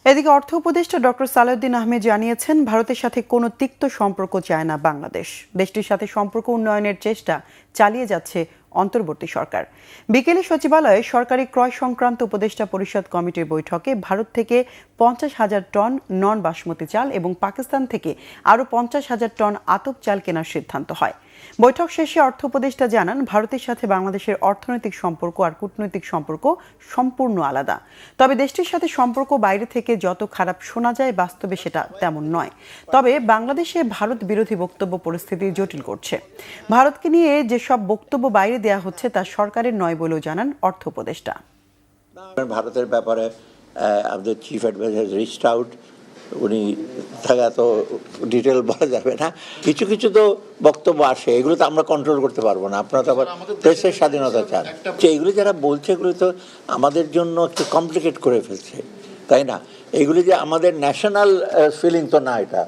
এদিকে অর্থ উপদেষ্টা ডক্টর সালেউদ্দিন আহমেদ জানিয়েছেন, ভারতের সাথে কোনো তিক্ত সম্পর্ক চায় না বাংলাদেশ। দেশটির সাথে সম্পর্ক উন্নয়নের চেষ্টা চালিয়ে যাচ্ছে অন্তর্বর্তী সরকার। বিকেলে সচিবালয়ে সরকারি ক্রয় সংক্রান্ত উপদেষ্টা পরিষদ কমিটির বৈঠকে ভারত থেকে 50,000 টন নন বাসমতি চাল এবং পাকিস্তান থেকে আরও 50,000 টন আতপ চাল কেনার সিদ্ধান্ত হয়। বৈঠক শেষে অর্থ উপদেষ্টা জানান, ভারতের সাথে বাংলাদেশের অর্থনৈতিক সম্পর্ক আর কূটনৈতিক সম্পর্ক সম্পূর্ণ আলাদা। তবে দেশটির সাথে সম্পর্ক বাইরে থেকে যত খারাপ শোনা যায়, বাস্তবে সেটা তেমন নয়। তবে বাংলাদেশে ভারত বিরোধী বক্তব্য পরিস্থিতি জটিল করছে। ভারতকে নিয়ে যেসব বক্তব্য বাইরে দেওয়া হচ্ছে তা সরকারের নয় বলেও জানান অর্থ উপদেষ্টা। ভারতের ব্যাপারে আমাদের চিফ অ্যাডভাইজার রিচড আউট, উনি থাকা তো ডিটেল বলা যাবে না। কিছু কিছু তো বক্তব্য আসে, এগুলো তো আমরা কন্ট্রোল করতে পারবো না। আপনারা তো আবার প্রেসের স্বাধীনতা চান, এগুলো যারা বলছে এগুলো তো আমাদের জন্য একটু কমপ্লিকেট করে ফেলছে, তাই না? এগুলি যে আমাদের ন্যাশনাল ফিলিং তো না এটা।